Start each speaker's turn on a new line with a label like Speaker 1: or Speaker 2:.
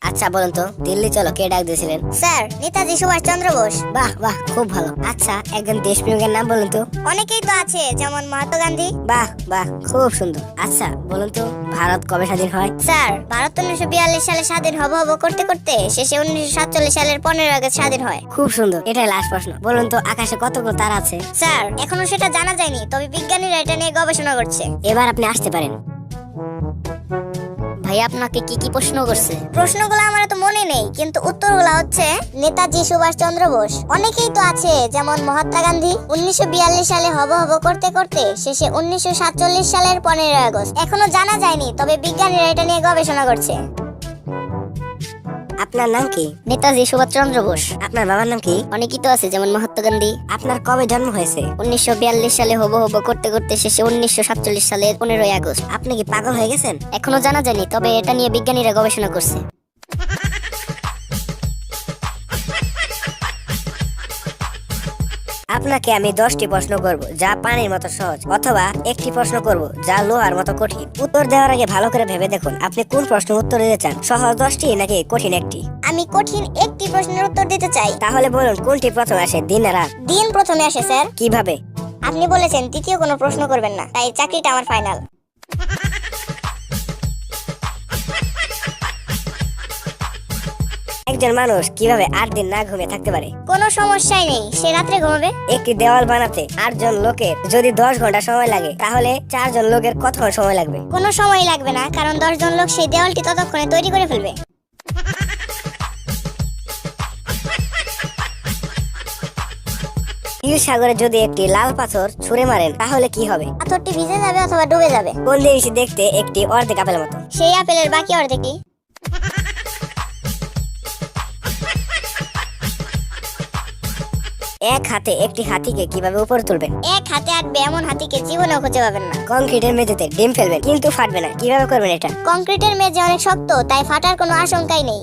Speaker 1: আচ্ছা বলুন তো, দিল্লি চলো কে ডাক দিয়েছিলেন?
Speaker 2: স্যার, নেতাজি সুভাষচন্দ্র বোস।
Speaker 1: বাহ বাহ, খুব ভালো। আচ্ছা, একজন দেশপ্রেমিকের নাম বলুন তো।
Speaker 2: অনেকেই তো আছে, যেমন মহাত্মা গান্ধী।
Speaker 1: বাহ বাহ, খুব সুন্দর। আচ্ছা বলুন তো, ভারত কবে স্বাধীন হয়?
Speaker 2: স্যার, ভারত 1942 সালে স্বাধীন হব করতে করতে শেষে 1947 সালের 15 আগস্ট স্বাধীন হয়।
Speaker 1: খুব সুন্দর। এটাই লাস্ট প্রশ্ন। বলুন তো, আকাশে কতগুলো তারা আছে?
Speaker 2: স্যার, এখনো সেটা জানা যায়নি, তবে বিজ্ঞানীরা এটা নিয়ে গবেষণা করছে।
Speaker 1: এবার আপনি আসতে পারেন। ভাই আপনাকে কি কি প্রশ্ন করছে?
Speaker 2: প্রশ্নগুলো আমার তো মনে নেই, কিন্তু উত্তরগুলো হচ্ছে নেতাজি সুভাষচন্দ্র বোস। অনেকেই তো আছে, যেমন মহাত্মা গান্ধী। 1942 সালে হব করতে করতে শেষে 1947 সালের 15 আগস্ট। এখনো জানা যায়নি, তবে বিজ্ঞানীরা এটা নিয়ে গবেষণা করছে।
Speaker 1: আপনার নাম কি?
Speaker 2: নেতাজি সুভাষচন্দ্র বোস।
Speaker 1: আপনার বাবার নাম কি?
Speaker 2: অনেকেই তো আছে, যেমন মহাত্মা গান্ধী।
Speaker 1: আপনার কবে জন্ম হয়েছে?
Speaker 2: 1942 সালে হব করতে করতে শেষে 1947 সালের 15 আগস্ট।
Speaker 1: আপনি কি পাগল হয়ে গেছেন?
Speaker 2: এখনো জানা যায়নি, তবে এটা নিয়ে বিজ্ঞানীরা গবেষণা করছে।
Speaker 1: আপনাকে আমি 10টি প্রশ্ন করব যা পানির মতো সহজ, অথবা একটি প্রশ্ন করব যা লোহার মতো কঠিন। উত্তর দেওয়ার আগে ভালো করে ভেবে দেখুন আপনি কোন প্রশ্নের উত্তর দিতে চান, সহজ 10টি নাকি কঠিন একটি।
Speaker 2: আমি কঠিন একটি প্রশ্নের উত্তর দিতে চাই।
Speaker 1: তাহলে বলুন কোনটি প্রথমে আসে, দিন না রাত?
Speaker 2: দিন প্রথমে আসে স্যার।
Speaker 1: কিভাবে?
Speaker 2: আপনি বলেছেন তৃতীয় কোনো প্রশ্ন করবেন না, তাই চাকরিটা আমার ফাইনাল।
Speaker 1: একজন মানুষ কিভাবে 8 দিন না ঘুমিয়ে থাকতে পারে?
Speaker 2: কোনো সমস্যাই নেই, সে রাত্রে ঘুমাবে।
Speaker 1: একটি দেওয়াল বানাতে 8 জন লোকের যদি 10 ঘন্টা সময় লাগে, তাহলে 4 জন লোকের কতক্ষণ সময় লাগবে?
Speaker 2: কোনো সময় লাগবে না, কারণ 10 জন লোক সেই দেওয়ালটি ততক্ষণে তৈরি করে ফেলবে।
Speaker 1: নীল সাগরে যদি একটি লাল পাথর ছুঁড়ে মারেন, তাহলে কি হবে?
Speaker 2: পাথরটি ভিজে যাবে অথবা ডুবে যাবে।
Speaker 1: কোন জিনিসটি দেখতে একটি অর্ধেক আপেলের মতো?
Speaker 2: সেই আপেলের বাকি অর্ধেকটি।
Speaker 1: এক হাতে একটি হাতিকে কিভাবে উপরে তুলবেন?
Speaker 2: এক হাতে আটবে এমন হাতিকে জীবনেও খুঁজে পাবেন না।
Speaker 1: কংক্রিটের মেঝেতে ডিম ফেলবেন, কিন্তু ফাটবে না, কিভাবে করবেন এটা?
Speaker 2: কংক্রিটের মেঝে অনেক শক্ত, তাই ফাটার কোনো আশঙ্কাই নেই।